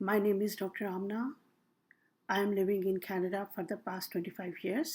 My name is Dr. Amna. I am living in Canada for the past 25 years.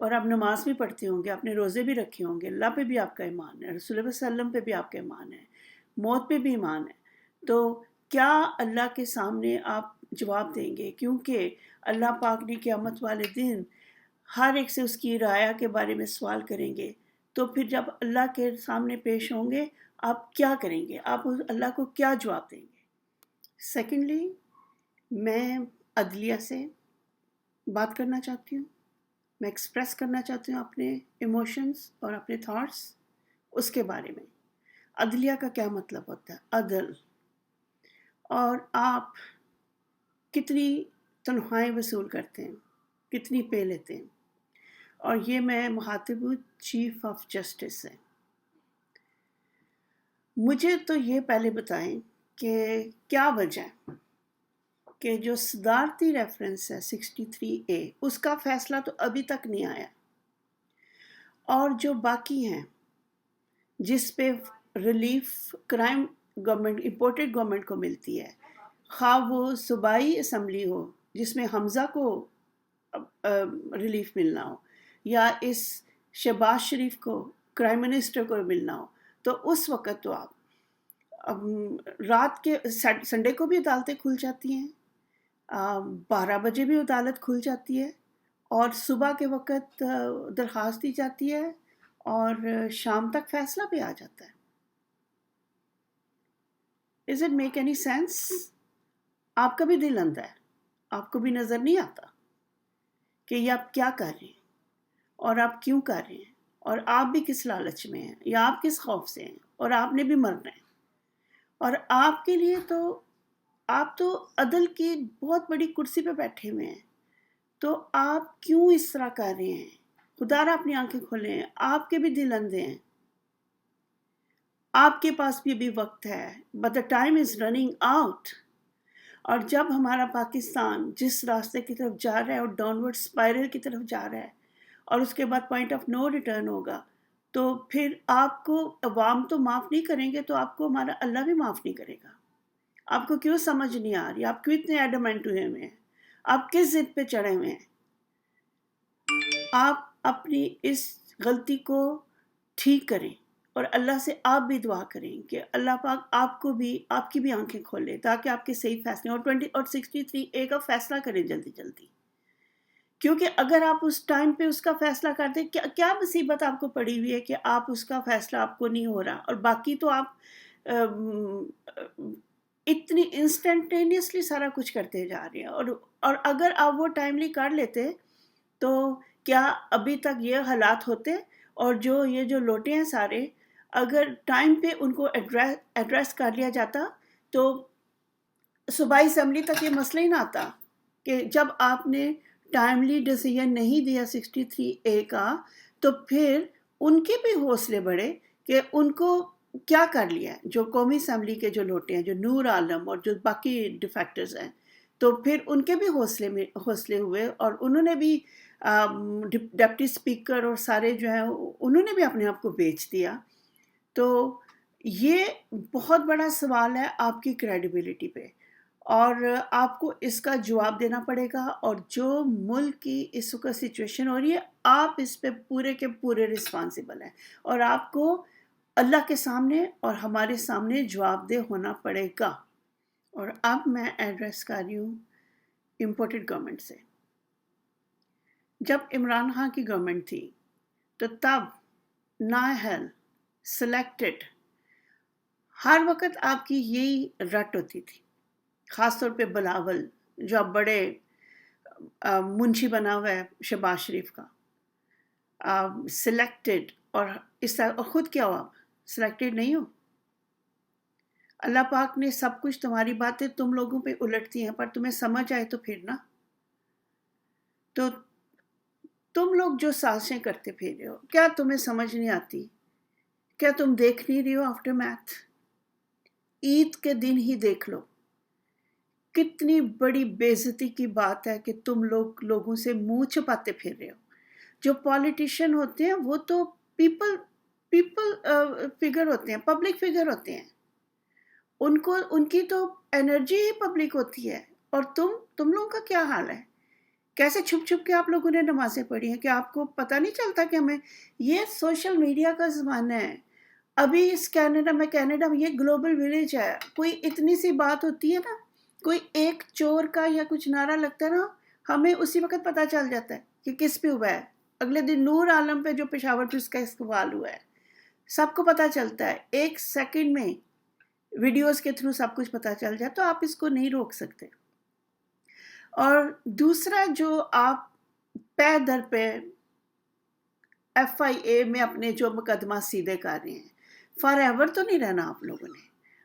اور آپ نماز بھی پڑھتے ہوں گے، آپ نے روزے بھی رکھے ہوں گے، اللہ پہ بھی آپ کا ایمان ہے، رسول اللہ صلی اللہ علیہ وسلم پہ بھی آپ کا ایمان ہے، موت پہ بھی ایمان ہے، تو کیا اللہ کے سامنے آپ جواب دیں گے؟ کیونکہ اللہ پاک نے قیامت والے دن ہر ایک سے اس کی رعایا کے بارے میں سوال کریں گے، تو پھر جب اللہ کے سامنے پیش ہوں گے آپ کیا کریں گے؟ آپ اللہ کو کیا جواب دیں گے؟ سیکنڈلی، میں عدلیہ سے بات کرنا چاہتی ہوں، میں ایکسپریس کرنا چاہتی ہوں اپنے ایموشنز اور اپنے تھاٹس اس کے بارے میں۔ عدلیہ کا کیا مطلب ہوتا ہے؟ عدل، اور آپ کتنی تنخواہیں وصول کرتے ہیں، کتنی پے لیتے ہیں، اور یہ میں مخاطب ہوں چیف آف جسٹس سے۔ مجھے تو یہ پہلے بتائیں کہ کیا وجہ ہے کہ جو صدارتی ریفرنس ہے 63A اس کا فیصلہ تو ابھی تک نہیں آیا، اور جو باقی ہیں جس پہ relief crime government imported government کو ملتی ہے، خواہ وہ صوبائی اسمبلی ہو جس میں حمزہ کو ریلیف ملنا ہو، یا اس شہباز شریف کو کرائم منسٹر کو ملنا ہو، تو اس وقت تو آپ رات کے سنڈے کو بھی عدالتیں کھل جاتی ہیں، 12 بجے بھی عدالت کھل جاتی ہے، اور صبح کے وقت درخواست دی جاتی ہے اور شام تک فیصلہ بھی آ جاتا ہے۔ Does it make any sense؟ آپ کا بھی دل اندھا ہے، آپ کو بھی نظر نہیں آتا کہ یہ آپ کیا کر رہے ہیں اور آپ کیوں کر رہے ہیں، اور آپ بھی کس لالچ میں ہیں یا آپ کس خوف سے ہیں، اور آپ نے بھی مرنا ہے، اور آپ کے لیے تو آپ تو عدل کی بہت بڑی کرسی پہ بیٹھے ہوئے ہیں، تو آپ کیوں اس طرح کر رہے ہیں؟ خدا را اپنی آنکھیں کھولیں، آپ کے بھی دل اندھے ہیں، آپ کے پاس بھی ابھی وقت ہے، but the time is running out۔ اور جب ہمارا پاکستان جس راستے کی طرف جا رہا ہے اور ڈاؤنورڈ اسپائرل کی طرف جا رہا ہے، اور اس کے بعد پوائنٹ آف نو ریٹرن ہوگا، تو پھر آپ کو عوام تو معاف نہیں کریں گے، تو آپ کو ہمارا اللہ بھی معاف نہیں کرے گا۔ آپ کو کیوں سمجھ نہیں آ رہی؟ آپ کیوں اتنے ایڈمنٹ ہوئے ہوئے ہیں؟ آپ کس ضد پہ چڑھے ہوئے ہیں؟ آپ اپنی اس غلطی کو ٹھیک کریں، اور اللہ سے آپ بھی دعا کریں کہ اللہ پاک آپ کو بھی، آپ کی بھی آنکھیں کھولے، تاکہ آپ کے صحیح فیصلے اور 63A کا فیصلہ کریں جلدی جلدی، کیونکہ اگر آپ اس ٹائم پہ اس کا فیصلہ کر دیں، کیا مصیبت آپ کو پڑی ہوئی ہے کہ آپ اس کا فیصلہ آپ کو نہیں ہو رہا، اور باقی تو آپ اتنی انسٹنٹینیسلی سارا کچھ کرتے جا رہے ہیں، اور اگر آپ وہ ٹائملی کر لیتے تو کیا ابھی تک یہ حالات ہوتے؟ اور یہ جو لوٹے ہیں سارے، اگر ٹائم پہ ان کو ایڈریس کر لیا جاتا تو صوبائی اسمبلی تک یہ مسئلہ ہی نہ آتا، کہ جب آپ نے ٹائملی ڈیسیژن نہیں دیا 63A کا، تو پھر ان کے بھی حوصلے بڑھے کہ ان کو کیا کر لیا ہے، جو قومی اسمبلی کے جو لوٹے ہیں، جو نور عالم اور جو باقی ڈیفیکٹرز ہیں، تو پھر ان کے بھی حوصلے ہوئے، اور انہوں نے بھی ڈپٹی اسپیکر اور سارے جو ہیں انہوں نے بھی اپنے آپ کو بیچ دیا۔ تو یہ بہت بڑا سوال ہے آپ کی کریڈیبلٹی پہ، اور آپ کو اس کا جواب دینا پڑے گا، اور جو ملک کی اس وقت سچویشن ہو رہی ہے، آپ اس پہ پورے کے پورے رسپانسیبل ہیں، اور آپ کو اللہ کے سامنے اور ہمارے سامنے جواب دہ ہونا پڑے گا۔ اور اب میں ایڈریس کر رہی ہوں امپورٹڈ گورنمنٹ سے۔ جب عمران خان کی گورنمنٹ تھی تو تب نااہل سلیکٹڈ ہر وقت آپ کی یہی رٹ ہوتی تھی، خاص طور پہ بلاول جو اب بڑے منشی بنا ہوا ہے شہباز شریف کا، سلیکٹڈ، اور اس طرح، اور خود کیا ہو آپ سلیکٹڈ نہیں ہو؟ اللہ پاک نے سب کچھ، تمہاری باتیں تم لوگوں پہ الٹتی ہیں، پر تمہیں سمجھ آئے تو پھر نا، تو تم لوگ جو سازشیں کرتے پھر رہے ہو، کیا تمہیں سمجھ نہیں آتی؟ کیا تم دیکھ نہیں رہی ہو آفٹر میتھ؟ عید کے دن ہی دیکھ لو، کتنی بڑی بے عزتی کی بات ہے کہ تم لوگوں سے منہ چھپاتے پھر رہے ہو۔ جو پولیٹیشین ہوتے ہیں وہ تو پیپل فگر ہوتے ہیں، پبلک فگر ہوتے ہیں، ان کی تو انرجی ہی پبلک ہوتی ہے، اور تم لوگوں کا کیا حال ہے کیسے چھپ چھپ کے آپ لوگوں نے نمازیں پڑھی ہیں کہ آپ کو پتہ نہیں چلتا کہ ہمیں یہ سوشل میڈیا کا زمانہ ہے. ابھی اس کینیڈا میں یہ گلوبل ولیج ہے. کوئی اتنی سی بات ہوتی ہے نا، کوئی ایک چور کا یا کچھ نعرہ لگتا ہے نا، ہمیں اسی وقت پتہ چل جاتا ہے کہ کس پہ ہوا ہے. اگلے دن نور عالم پہ جو پشاور پہ اس کا استقبال ہوا ہے، سب کو پتہ چلتا ہے. 1 سیکنڈ میں ویڈیوز کے تھرو سب کچھ پتہ چل جائے، تو آپ اس کو نہیں روک سکتے. اور دوسرا جو آپ پے در پہ FIA میں اپنے جو مقدمہ سیدھے کر رہے ہیں، فار ایور تو نہیں رہنا آپ لوگوں نے.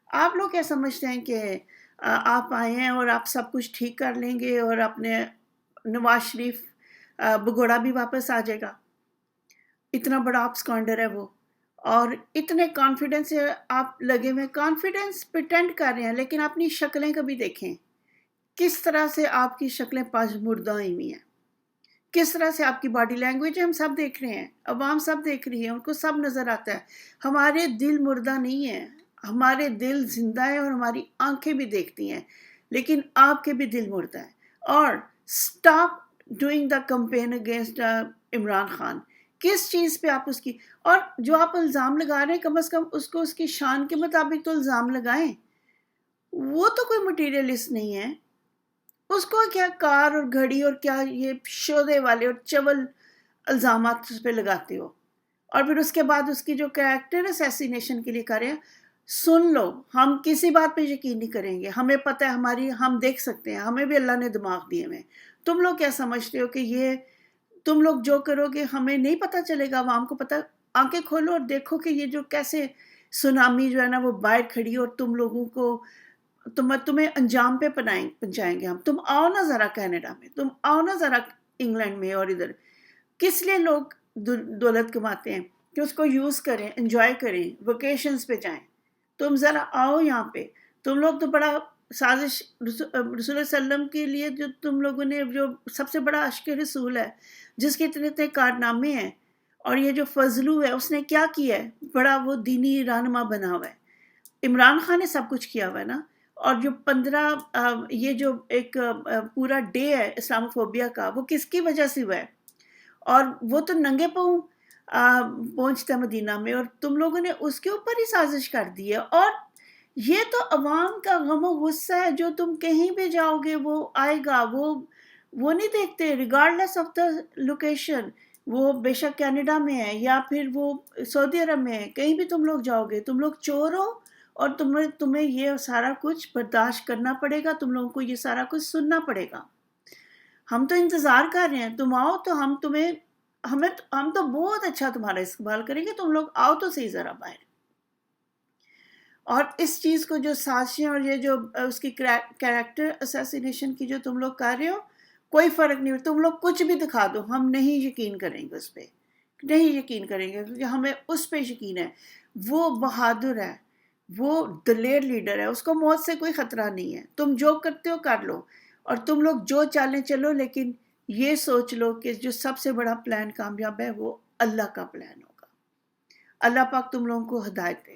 آپ لوگ کیا سمجھتے ہیں کہ آپ آئے ہیں اور آپ سب کچھ ٹھیک کر لیں گے اور اپنے نواز شریف بگوڑا بھی واپس آ جائے گا؟ اتنا بڑا آپ سکانڈر ہے وہ، اور اتنے کانفیڈنس سے آپ لگے ہوئے. کانفیڈنس پریٹینڈ کر رہے ہیں، لیکن اپنی شکلیں کبھی دیکھیں کس طرح سے آپ کی شکلیں پاش مردہ ہوئی ہوئی ہیں، کس طرح سے آپ کی باڈی لینگویج ہم سب دیکھ رہے ہیں، عوام سب دیکھ رہی ہے، ان کو سب نظر آتا ہے. ہمارے دل مردہ نہیں ہیں، ہمارے دل زندہ ہے اور ہماری آنکھیں بھی دیکھتی ہیں، لیکن آپ کے بھی دل مردہ ہے. اور stop doing the campaign against Imran Khan. کس چیز پہ آپ اس کی، اور جو آپ الزام لگا رہے ہیں کم از کم اس کو اس کی شان کے مطابق تو الزام لگائیں. وہ تو کوئی مٹیریلسٹ نہیں ہے. اس کو کیا کار اور گھڑی اور کیا یہ شودے والے اور چول الزامات اس پہ لگاتے ہو، اور پھر اس کے بعد اس کی جو کریکٹر اسیسینیشن کے لیے کریں. سن لو، ہم کسی بات پہ یقین نہیں کریں گے. ہمیں پتہ ہے، ہم دیکھ سکتے ہیں، ہمیں بھی اللہ نے دماغ دیے ہوئے. تم لوگ کیا سمجھتے ہو کہ یہ تم لوگ جو کرو گے ہمیں نہیں پتہ چلے گا؟ عوام کو پتہ. آنکھیں کھولو اور دیکھو کہ یہ جو کیسے سونامی جو ہے نا وہ باہر کھڑی، اور تم لوگوں کو تمہیں انجام پہ پہنچائیں گے ہم. تم آؤ نا ذرا کینیڈا میں، تم آؤ نا ذرا انگلینڈ میں، اور ادھر کس لیے لوگ دولت کماتے ہیں کہ اس کو یوز کریں، انجوائے کریں، ویکیشنز پہ جائیں. تم ذرا آؤ یہاں پہ. تم لوگ تو بڑا سازش رسول اللہ صلی اللہ علیہ وسلم کے لیے، جو تم لوگوں نے جو سب سے بڑا عشق رسول ہے، جس کے اتنے کارنامے ہیں، اور یہ جو فضلو ہے اس نے کیا کیا ہے، بڑا وہ دینی رہنما بنا ہوا ہے. عمران خان نے سب کچھ کیا ہوا ہے نا. اور جو 15 یہ جو ایک پورا ڈے ہے اسلام فوبیا کا، وہ کس کی وجہ سے ہوا ہے؟ اور وہ تو ننگے پاؤں پہنچتا مدینہ میں، اور تم لوگوں نے اس کے اوپر ہی سازش کر دی ہے. اور یہ تو عوام کا غم و غصہ ہے، جو تم کہیں بھی جاؤ گے وہ آئے گا. وہ نہیں دیکھتے ریگارڈلیس آف دا لوکیشن. وہ بے شک کینیڈا میں ہے یا پھر وہ سعودی عرب میں ہے، کہیں بھی تم لوگ جاؤ گے، تم لوگ چور ہو، اور تمہیں یہ سارا کچھ برداشت کرنا پڑے گا. تم لوگوں کو یہ سارا کچھ سننا پڑے گا. ہم تو انتظار کر رہے ہیں، تم آؤ تو ہم تو بہت اچھا تمہارا استقبال کریں گے. تم لوگ آؤ تو صحیح ذرا باہر. اور اس چیز کو جو سازشیں اور یہ جو اس کی کریکٹر اسیسینیشن کی جو تم لوگ کر رہے ہو، کوئی فرق نہیں. تم لوگ کچھ بھی دکھا دو، ہم نہیں یقین کریں گے اس پہ، نہیں یقین کریں گے، کیونکہ ہمیں اس پہ یقین ہے. وہ بہادر ہے، وہ دلیر لیڈر ہے، اس کو موت سے کوئی خطرہ نہیں ہے. تم جو کرتے ہو کر لو، اور تم لوگ جو چالیں چلو، لیکن یہ سوچ لو کہ جو سب سے بڑا پلان کامیاب ہے وہ اللہ کا پلان ہوگا. اللہ پاک تم لوگوں کو ہدایت دے.